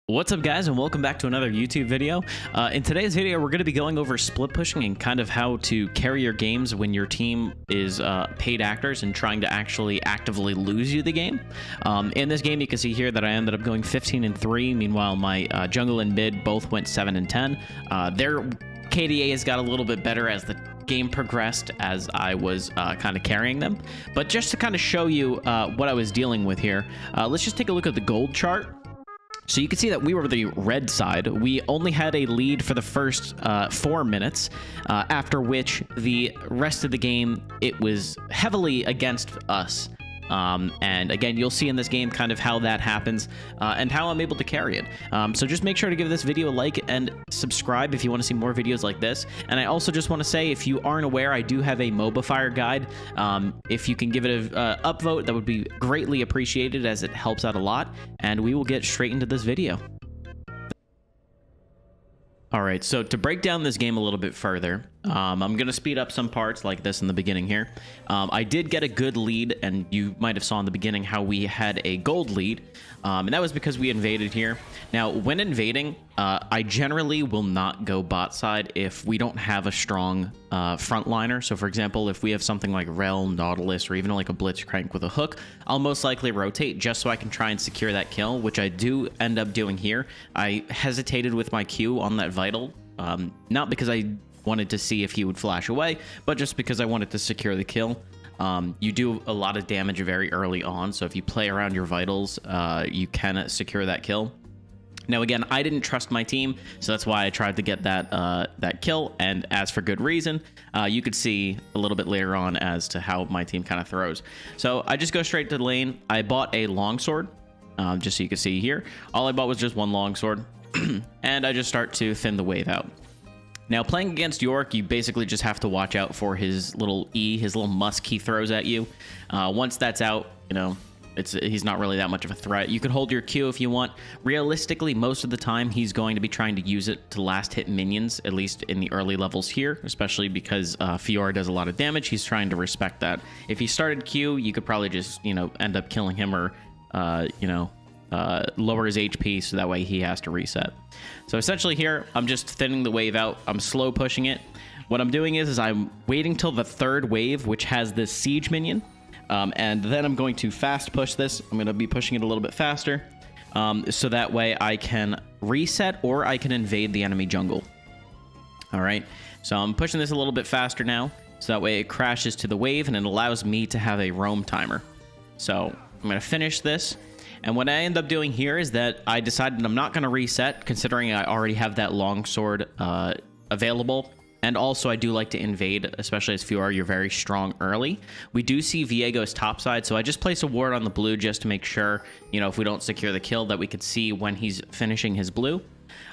What's up, guys, and welcome back to another YouTube video. In today's video, we're going to be going over split pushing and kind of how to carry your games when your team is paid actors and trying to actually actively lose you the game. In this game, you can see here that I ended up going 15-3. Meanwhile, my jungle and mid both went 7-10. Their KDA has got a little bit better as the game progressed as I was kind of carrying them. But just to kind of show you what I was dealing with here, let's just take a look at the gold chart. So you can see that we were the red side. We only had a lead for the first 4 minutes, after which the rest of the game, it was heavily against us. And again, you'll see in this game kind of how that happens and how I'm able to carry it. So just make sure to give this video a like and subscribe if you want to see more videos like this. And I also just want to say, if you aren't aware, I do have a MOBA Fire guide. If you can give it a upvote, that would be greatly appreciated, as it helps out a lot. And we will get straight into this video. All right, so to break down this game a little bit further, I'm going to speed up some parts like this in the beginning here. I did get a good lead, and you might have saw in the beginning how we had a gold lead, and that was because we invaded here. Now, when invading, I generally will not go bot side if we don't have a strong frontliner. So, for example, if we have something like Rel, Nautilus, or even like a Blitzcrank with a hook, I'll most likely rotate just so I can try and secure that kill, which I do end up doing here. I hesitated with my Q on that Vital, not because I wanted to see if he would flash away, but just because I wanted to secure the kill. You do a lot of damage very early on, so if you play around your Vitals, you can secure that kill. Now, again, I didn't trust my team, so that's why I tried to get that kill, and as for good reason. You could see a little bit later on as to how my team kind of throws. So I just go straight to the lane. I bought a longsword, just so you can see here. All I bought was just one longsword, and I just start to thin the wave out. Now, playing against York, you basically just have to watch out for his little E, his little musk he throws at you. Once that's out, you know, he's not really that much of a threat. You can hold your Q if you want. Realistically, most of the time, he's going to be trying to use it to last hit minions, at least in the early levels here, especially because Fiora does a lot of damage. He's trying to respect that. If he started Q, you could probably just, you know, end up killing him or, lower his HP, so that way he has to reset. So essentially here, I'm just thinning the wave out. I'm slow pushing it. What I'm doing is I'm waiting till the third wave, which has this siege minion. And then I'm going to fast push this. I'm going to be pushing it a little bit faster. So that way I can reset or I can invade the enemy jungle. All right. So I'm pushing this a little bit faster now. So that way it crashes to the wave and it allows me to have a roam timer. So I'm going to finish this. And what I end up doing here is that I decided I'm not going to reset, considering I already have that longsword available. And also, I do like to invade, especially as Fiora, you're very strong early. We do see Viego's topside, so I just placed a ward on the blue just to make sure, you know, if we don't secure the kill, that we could see when he's finishing his blue.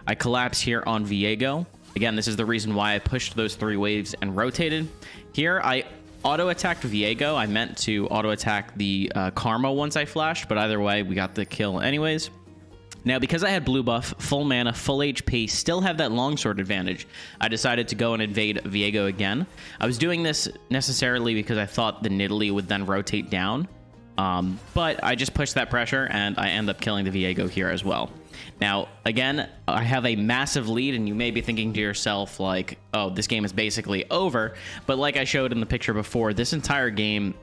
I collapse here on Viego. Again, this is the reason why I pushed those 3 waves and rotated. Here, I auto-attacked Viego. I meant to auto-attack the Karma once I flashed, but either way, we got the kill anyways. Now, because I had blue buff, full mana, full HP, still have that longsword advantage, I decided to go and invade Viego again. I was doing this necessarily because I thought the Nidalee would then rotate down, but I just pushed that pressure, and I end up killing the Viego here as well. Now, again, I have a massive lead, and you may be thinking to yourself, like, oh, this game is basically over. But like I showed in the picture before, this entire game,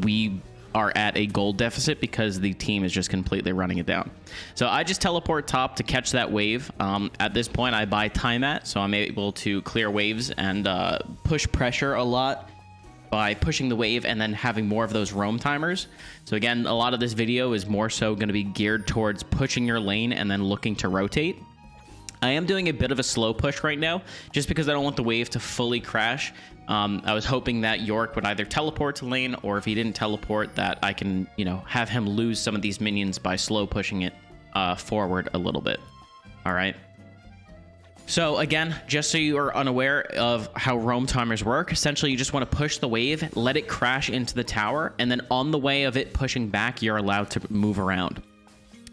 we are at a gold deficit because the team is just completely running it down. So I just teleport top to catch that wave. At this point, I buy time at, so I'm able to clear waves and push pressure a lot by pushing the wave and then having more of those roam timers. So again, a lot of this video is more so going to be geared towards pushing your lane and then looking to rotate. I am doing a bit of a slow push right now, just because I don't want the wave to fully crash. I was hoping that York would either teleport to lane, or if he didn't teleport, that I can, you know, have him lose some of these minions by slow pushing it forward a little bit. All right. So again, just so you are unaware of how roam timers work, essentially you just want to push the wave, let it crash into the tower, and then on the way of it pushing back, you're allowed to move around.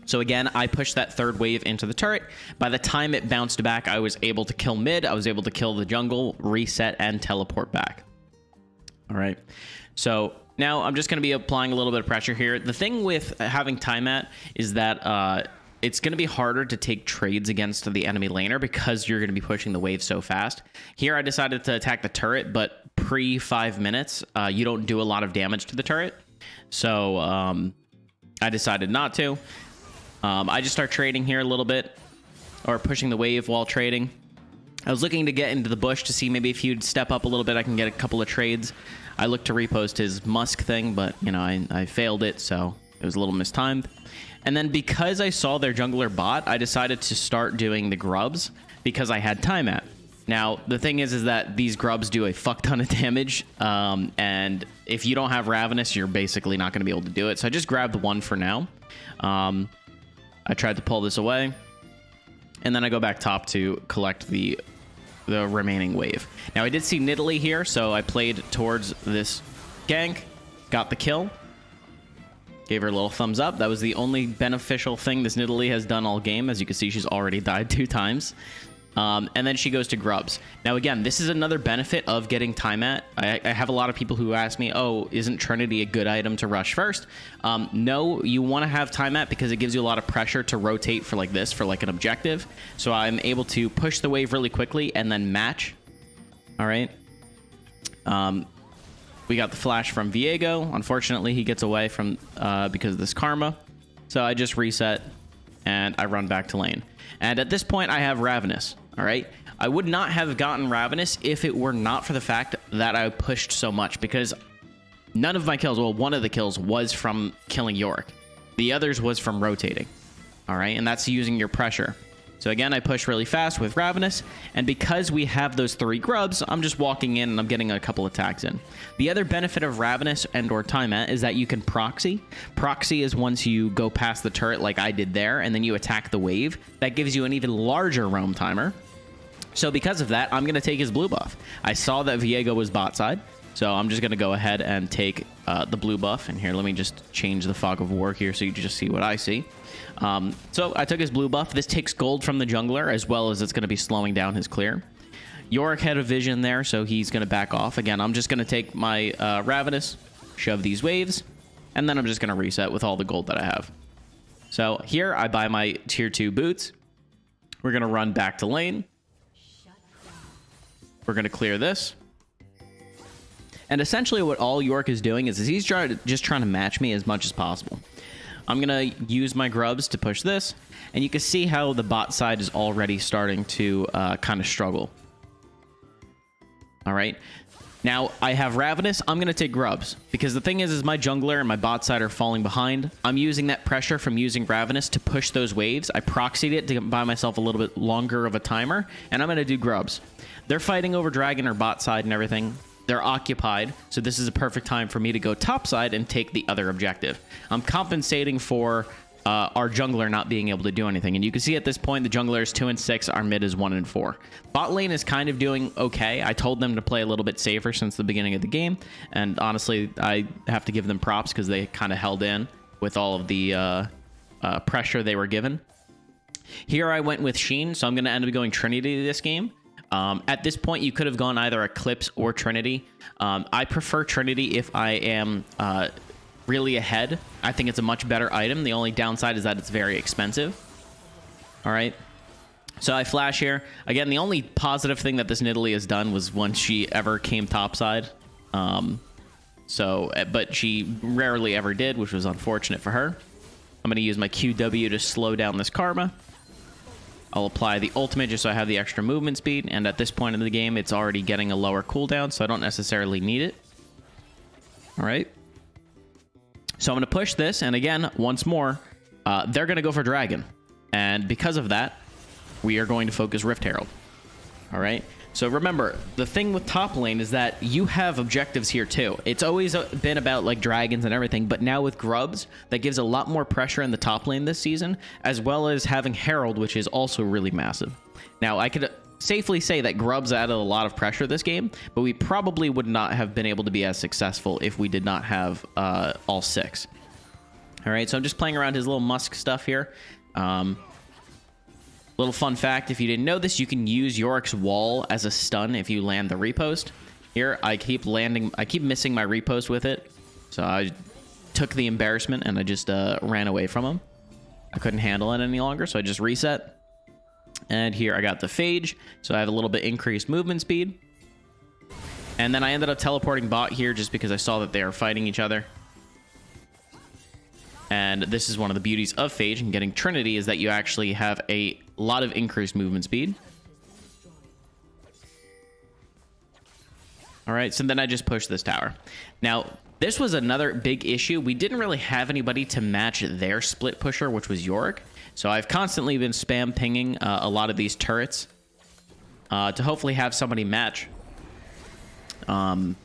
So again, I pushed that third wave into the turret. By the time it bounced back, I was able to kill mid, I was able to kill the jungle, reset, and teleport back. All right. So now I'm just going to be applying a little bit of pressure here. The thing with having time at is that it's going to be harder to take trades against the enemy laner because you're going to be pushing the wave so fast. Here, I decided to attack the turret, but pre 5 minutes, you don't do a lot of damage to the turret. So I decided not to. I just start trading here a little bit, or pushing the wave while trading. I was looking to get into the bush to see maybe if he'd step up a little bit, I can get a couple of trades. I looked to repost his Musk thing, but, you know, I failed it, so it was a little mistimed. And then because I saw their jungler bot, I decided to start doing the grubs because I had time at. Now, the thing is that these grubs do a fuck ton of damage, and if you don't have Ravenous, you're basically not going to be able to do it. So I just grabbed one for now. I tried to pull this away, and then I go back top to collect the remaining wave. Now, I did see Nidalee here, so I played towards this gank, got the kill, gave her a little thumbs up. That was the only beneficial thing this Nidalee has done all game. As you can see, she's already died 2 times. And then she goes to grubs. Now, again, this is another benefit of getting time at. I have a lot of people who ask me, oh, isn't Trinity a good item to rush first? No, you want to have time at because it gives you a lot of pressure to rotate for like this, for like an objective. So I'm able to push the wave really quickly and then match. All right. We got the flash from Viego. Unfortunately, he gets away from because of this karma. So I just reset and I run back to lane. And at this point, I have Ravenous. All right. I would not have gotten Ravenous if it were not for the fact that I pushed so much, because none of my kills, well, one of the kills was from killing Yorick. The others was from rotating. All right. And that's using your pressure. So again, I push really fast with Ravenous, and because we have those 3 grubs, I'm just walking in and I'm getting a couple attacks in. The other benefit of Ravenous and or time at is that you can proxy. Proxy is once you go past the turret like I did there, and then you attack the wave. That gives you an even larger roam timer. So because of that, I'm going to take his blue buff. I saw that Viego was bot side, so I'm just going to go ahead and take the blue buff. And here, let me just change the fog of war here so you just see what I see. So I took his blue buff. This takes gold from the jungler, as well as it's going to be slowing down his clear. Yorick had a vision there, so he's going to back off. Again, I'm just going to take my Ravenous, shove these waves, and then I'm just going to reset with all the gold that I have. So here, I buy my tier 2 boots. We're going to run back to lane. We're going to clear this. And essentially what all Yorick is doing is he's just trying to match me as much as possible. I'm going to use my grubs to push this, and you can see how the bot side is already starting to kind of struggle. All right. Now, I have Ravenous. I'm going to take grubs, because the thing is my jungler and my bot side are falling behind. I'm using that pressure from using Ravenous to push those waves. I proxied it to buy myself a little bit longer of a timer, and I'm going to do grubs. They're fighting over dragon or bot side and everything. They're occupied, so this is a perfect time for me to go topside and take the other objective. I'm compensating for our jungler not being able to do anything, and you can see at this point the jungler is 2 and 6, our mid is 1 and 4. Bot lane is kind of doing okay. I told them to play a little bit safer since the beginning of the game, and honestly, I have to give them props because they kind of held in with all of the pressure they were given. Here I went with Sheen, so I'm going to end up going Trinity this game. At this point, you could have gone either Eclipse or Trinity. I prefer Trinity if I am really ahead. I think it's a much better item. The only downside is that it's very expensive. All right. So I flash here. Again, the only positive thing that this Nidalee has done was when she ever came topside. But she rarely ever did, which was unfortunate for her. I'm going to use my QW to slow down this karma. I'll apply the ultimate just so I have the extra movement speed, and at this point in the game, it's already getting a lower cooldown, so I don't necessarily need it. All right. So I'm going to push this, and again, once more, they're going to go for Dragon. And because of that, we are going to focus Rift Herald. All right. So remember, the thing with top lane is that you have objectives here too. It's always been about like dragons and everything, but now with grubs, that gives a lot more pressure in the top lane this season, as well as having Herald, which is also really massive. Now, I could safely say that grubs added a lot of pressure this game, but we probably would not have been able to be as successful if we did not have all 6. All right, so I'm just playing around his little Musk stuff here. Little fun fact, if you didn't know this, you can use Yorick's wall as a stun if you land the repost. Here, I keep missing my repost with it. So I took the embarrassment and I just ran away from him. I couldn't handle it any longer, so I just reset. And here I got the phage, so I have a little bit increased movement speed. And then I ended up teleporting bot here just because I saw that they are fighting each other. And this is one of the beauties of phage and getting Trinity, is that you actually have a lot of increased movement speed. All right, so then I just pushed this tower. Now, this was another big issue. We didn't really have anybody to match their split pusher, which was Yorick. So I've constantly been spam pinging a lot of these turrets to hopefully have somebody match. And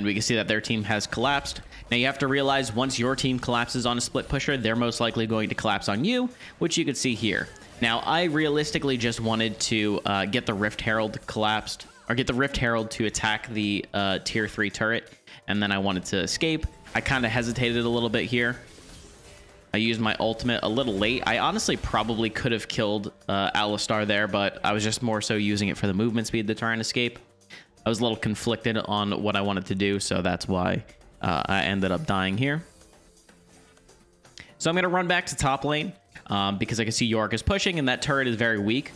we can see that their team has collapsed. Now, you have to realize once your team collapses on a split pusher, they're most likely going to collapse on you, which you can see here. Now, I realistically just wanted to get the Rift Herald collapsed, or get the Rift Herald to attack the tier 3 turret, and then I wanted to escape. I kind of hesitated a little bit here. I used my ultimate a little late. I honestly probably could have killed Alistar there, but I was just more so using it for the movement speed to try and escape. I was a little conflicted on what I wanted to do, so that's why I ended up dying here. So I'm going to run back to top lane because I can see Yorick is pushing, and that turret is very weak.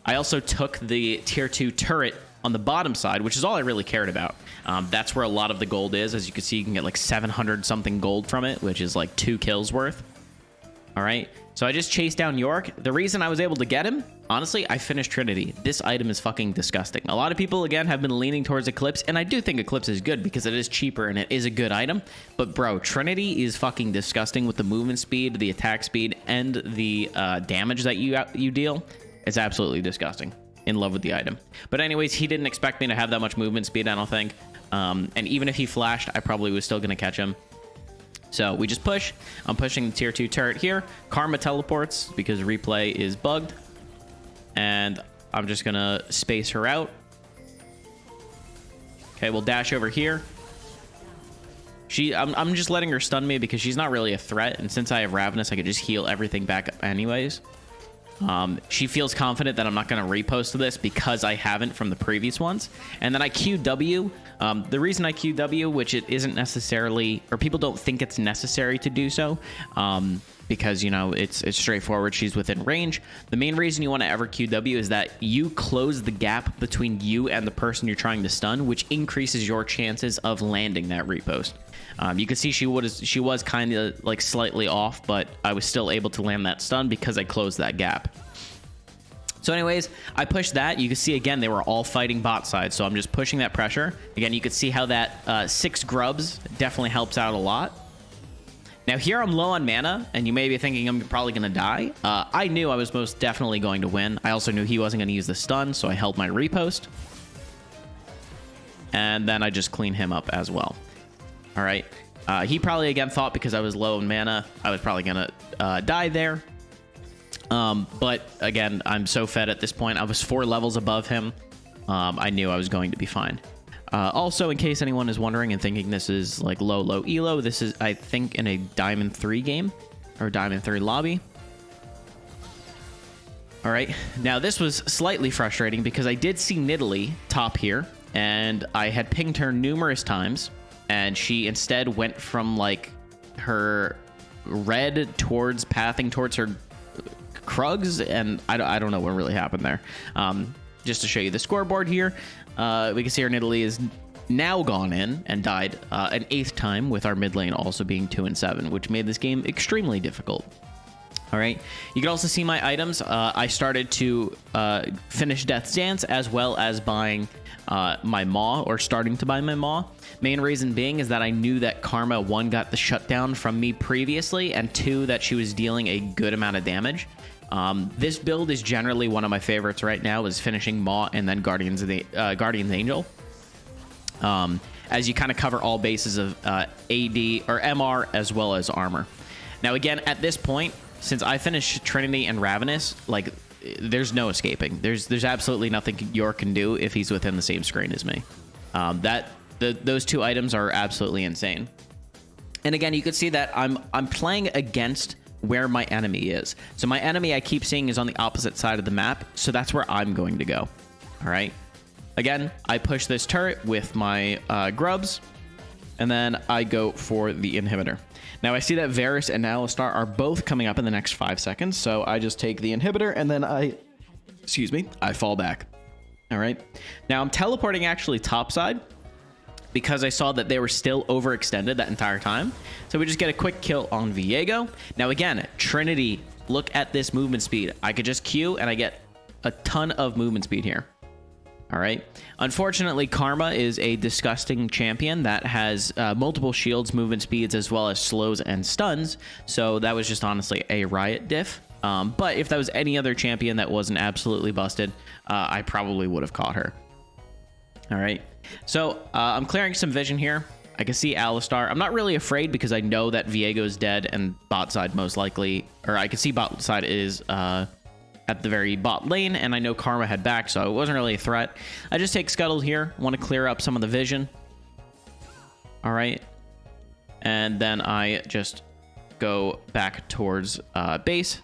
I also took the tier 2 turret on the bottom side, which is all I really cared about. That's where a lot of the gold is. As you can see, you can get like 700 something gold from it, which is like 2 kills worth. All right, so I just chased down Yorick. The reason I was able to get him, honestly, I finished Trinity. This item is fucking disgusting. A lot of people, again, have been leaning towards Eclipse, and I do think Eclipse is good because it is cheaper and it is a good item. But bro, Trinity is fucking disgusting with the movement speed, the attack speed, and the damage that you deal. It's absolutely disgusting. In love with the item. But anyways, he didn't expect me to have that much movement speed, I don't think. And even if he flashed, I probably was still going to catch him. So we just push. I'm pushing the tier 2 turret here. Karma teleports because replay is bugged. And I'm just going to space her out. Okay, we'll dash over here. I'm just letting her stun me because she's not really a threat. And since I have Ravenous, I could just heal everything back up anyways. She feels confident that I'm not going to repost this because I haven't from the previous ones. And then I QW. The reason I QW, which it isn't necessarily, or people don't think it's necessary to do so, because, you know, it's straightforward. She's within range. The main reason you want to ever QW is that you close the gap between you and the person you're trying to stun, which increases your chances of landing that repost. You can see she was kind of like slightly off, but I was still able to land that stun because I closed that gap. So anyways, I pushed that. You can see, again, they were all fighting bot side, so I'm just pushing that pressure. Again, you can see how that 6 grubs definitely helps out a lot. Now here I'm low on mana, and you may be thinking I'm probably going to die. I knew I was most definitely going to win. I also knew he wasn't going to use the stun, so I held my repost. And then I just clean him up as well. All right. He probably, again, thought because I was low in mana, I was probably going to die there. But, again, I'm so fed at this point. I was 4 levels above him. I knew I was going to be fine. Also, in case anyone is wondering and thinking this is like low elo, this is, I think, in a Diamond 3 game or Diamond 3 lobby. All right. Now, this was slightly frustrating because I did see Nidalee top here, and I had pinged her numerous times. And she instead went from like her red towards pathing towards her Krugs, and I don't know what really happened there. Just to show you the scoreboard here, we can see our Nidalee is now gone in and died an 8th time, with our mid lane also being 2 and 7, which made this game extremely difficult. All right, you can also see my items. I started to finish Death's Dance as well as buying my Maw, or starting to buy my Maw. Main reason being is that I knew that Karma, 1, got the shutdown from me previously, and 2, that she was dealing a good amount of damage. This build is generally one of my favorites right now, is finishing Maw and then Guardian's Angel. As you kind of cover all bases of AD or MR as well as armor. Now again, at this point, since I finished Trinity and Ravenous, like, there's no escaping. There's absolutely nothing Yorick can do if he's within the same screen as me. Those 2 items are absolutely insane. And again, you can see that I'm playing against where my enemy is. So my enemy, I keep seeing, is on the opposite side of the map, so that's where I'm going to go. All right. Again, I push this turret with my grubs. and then I go for the inhibitor. Now I see that Varus and Alistar are both coming up in the next 5 seconds, so I just take the inhibitor and then I fall back. All right. Now I'm teleporting actually topside because I saw that they were still overextended that entire time. So we just get a quick kill on Viego. Now again, Trinity, look at this movement speed. I could just Q and I get a ton of movement speed here. All right. Unfortunately, Karma is a disgusting champion that has multiple shields, movement speeds, as well as slows and stuns. So that was just honestly a riot diff. But if that was any other champion that wasn't absolutely busted, I probably would have caught her. All right. So I'm clearing some vision here. I can see Alistar. I'm not really afraid because I know that Viego is dead and bot side most likely, or I can see bot side is at the very bot lane, and I know Karma had back, so it wasn't really a threat. I just take Scuttle here. Want to clear up some of the vision. All right. And then I just go back towards base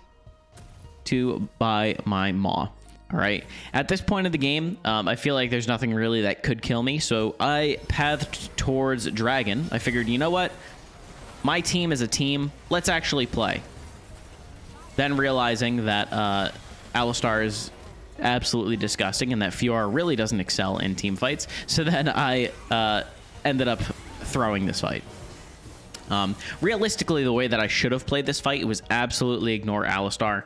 to buy my Maw. All right. At this point of the game, I feel like there's nothing really that could kill me, so I pathed towards Dragon. I figured, you know what? My team is a team. Let's actually play. Then realizing that Alistar is absolutely disgusting and that Fiora really doesn't excel in team fights. So then I ended up throwing this fight. Realistically, the way that I should have played this fight, it was absolutely ignore Alistar.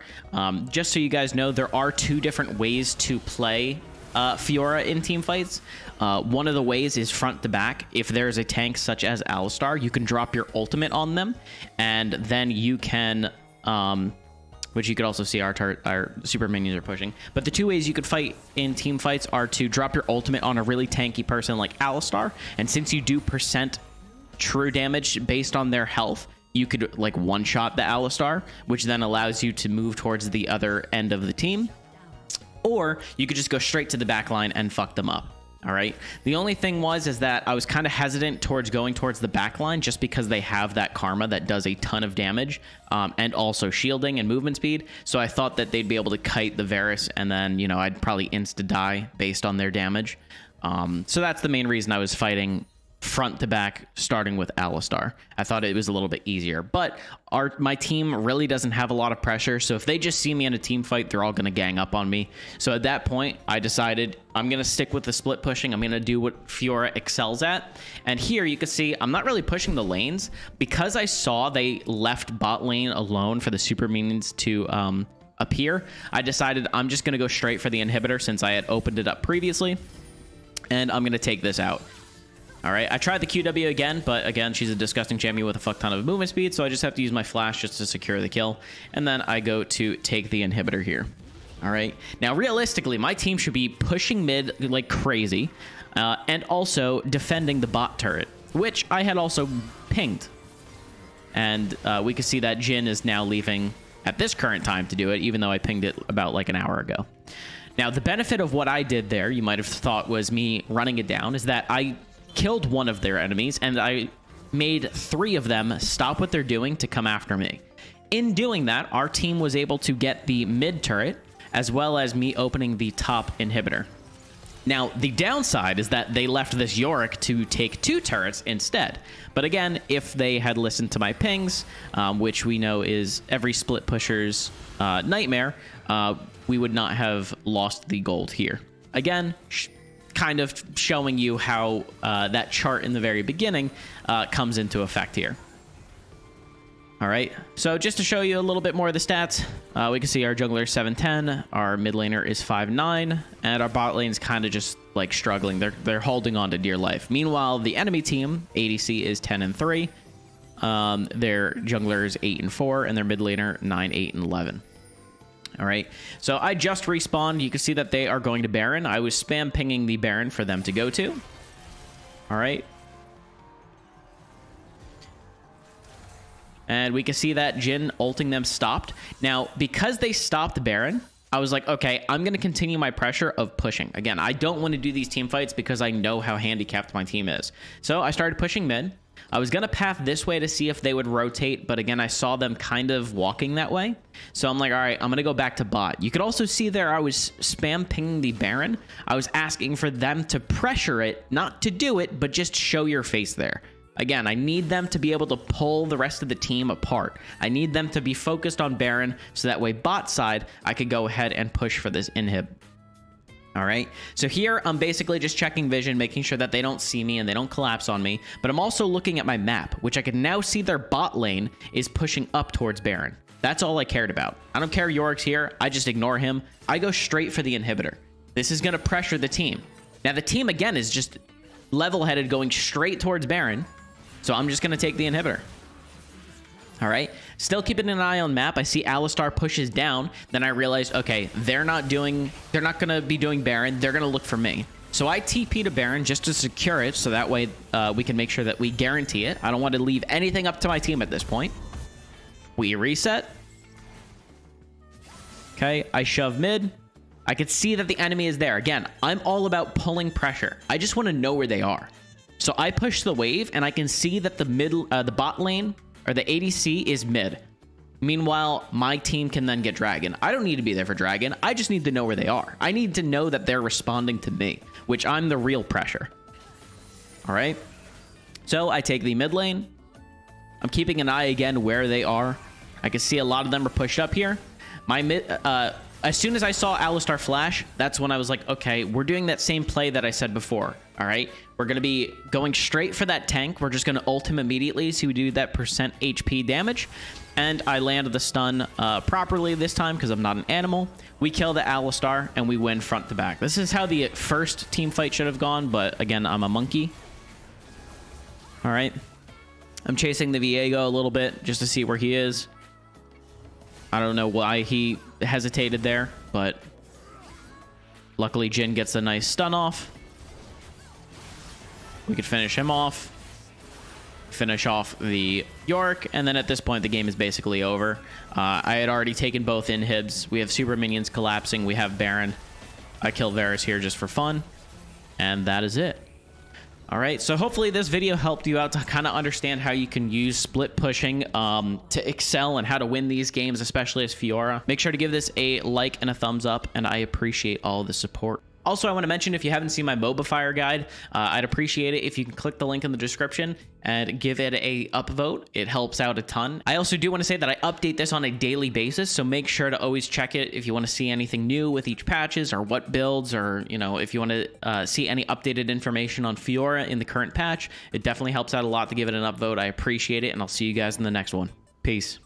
Just so you guys know, there are 2 different ways to play Fiora in team fights. One of the ways is front to back. If there's a tank such as Alistar, you can drop your ultimate on them, and then you can... which you could also see our super minions are pushing. But the 2 ways you could fight in team fights are to drop your ultimate on a really tanky person like Alistar, and since you do percent true damage based on their health, you could like one-shot the Alistar, which then allows you to move towards the other end of the team. Or you could just go straight to the back line and fuck them up. All right. The only thing is that I was kind of hesitant towards going towards the back line just because they have that Karma that does a ton of damage and also shielding and movement speed. So I thought that they'd be able to kite the Varus and then, you know, I'd probably insta-die based on their damage. So that's the main reason I was fighting front to back, starting with Alistar. I thought it was a little bit easier, but my team really doesn't have a lot of pressure, so if they just see me in a team fight, they're all going to gang up on me. So at that point, I decided I'm going to stick with the split pushing. I'm going to do what Fiora excels at, and here you can see I'm not really pushing the lanes because I saw they left bot lane alone for the super minions to appear. I decided I'm just going to go straight for the inhibitor since I had opened it up previously, and I'm going to take this out. All right, I tried the QW again, but again, she's a disgusting champion with a fuck ton of movement speed, so I just have to use my flash just to secure the kill, and then I go to take the inhibitor here. All right, now realistically, my team should be pushing mid like crazy, and also defending the bot turret, which I had also pinged. And we can see that Jhin is now leaving at this current time to do it, even though I pinged it about like an hour ago. Now, the benefit of what I did there, you might have thought was me running it down, is that I killed one of their enemies, and I made 3 of them stop what they're doing to come after me. In doing that, our team was able to get the mid turret, as well as me opening the top inhibitor. Now, the downside is that they left this Yorick to take 2 turrets instead. But again, if they had listened to my pings, which we know is every split pusher's nightmare, we would not have lost the gold here. Again, kind of showing you how that chart in the very beginning comes into effect here. All right, so just to show you a little bit more of the stats, we can see our jungler is 710, our mid laner is 5'9", and our bot lane's kind of just like struggling. They're holding on to dear life. Meanwhile, the enemy team, ADC, is 10-3. Their jungler is 8-4, and their mid laner 9-8-11. All right, so I just respawned. You can see that they are going to Baron. I was spam pinging the Baron for them to go to. All right. And we can see that Jhin ulting them stopped. Now, because they stopped Baron, I was like, okay, I'm going to continue my pressure of pushing. Again, I don't want to do these team fights because I know how handicapped my team is. So I started pushing mid. I was going to path this way to see if they would rotate, but again, I saw them kind of walking that way. So I'm like, all right, I'm going to go back to bot. You could also see there I was spam pinging the Baron. I was asking for them to pressure it, not to do it, but just show your face there. Again, I need them to be able to pull the rest of the team apart. I need them to be focused on Baron, so that way bot side, I could go ahead and push for this inhib. All right, so here I'm basically just checking vision, making sure that they don't see me and they don't collapse on me. But I'm also looking at my map, which I can now see their bot lane is pushing up towards Baron. That's all I cared about. I don't care Yorick's here. I just ignore him. I go straight for the inhibitor. This is going to pressure the team. Now, the team, again, is just level-headed going straight towards Baron. So I'm just going to take the inhibitor. All right. Still keeping an eye on map. I see Alistar pushes down. Then I realize, okay, they're not going to be doing Baron. They're going to look for me. So I TP to Baron just to secure it. So that way we can make sure that we guarantee it. I don't want to leave anything up to my team at this point. We reset. Okay. I shove mid. I could see that the enemy is there. Again, I'm all about pulling pressure. I just want to know where they are. So I push the wave and I can see that the bot lane or the ADC is mid. Meanwhile, my team can then get Dragon. I don't need to be there for Dragon. I just need to know where they are. I need to know that they're responding to me, which I'm the real pressure. All right. So I take the mid lane. I'm keeping an eye again where they are. I can see a lot of them are pushed up here. My as soon as I saw Alistar flash, that's when I was like, okay, we're doing that same play that I said before. All right. We're going to be going straight for that tank. We're just going to ult him immediately so we do that percent HP damage. And I landed the stun properly this time because I'm not an animal. We kill the Alistar and we win front to back. This is how the first team fight should have gone. But again, I'm a monkey. All right. I'm chasing the Viego a little bit just to see where he is. I don't know why he hesitated there, but luckily Jhin gets a nice stun off. We could finish him off. Finish off the Yorick, and then at this point the game is basically over. I had already taken both inhibs. We have super minions collapsing. We have Baron. I kill Varus here just for fun, and that is it. All right, so hopefully this video helped you out to kind of understand how you can use split pushing to excel and how to win these games, especially as Fiora. Make sure to give this a like and a thumbs up, and I appreciate all the support. Also, I want to mention, if you haven't seen my MOBA Fire guide, I'd appreciate it if you can click the link in the description and give it a upvote. It helps out a ton. I also do want to say that I update this on a daily basis, so make sure to always check it if you want to see anything new with each patches or what builds, or, you know, if you want to see any updated information on Fiora in the current patch. It definitely helps out a lot to give it an upvote. I appreciate it, and I'll see you guys in the next one. Peace.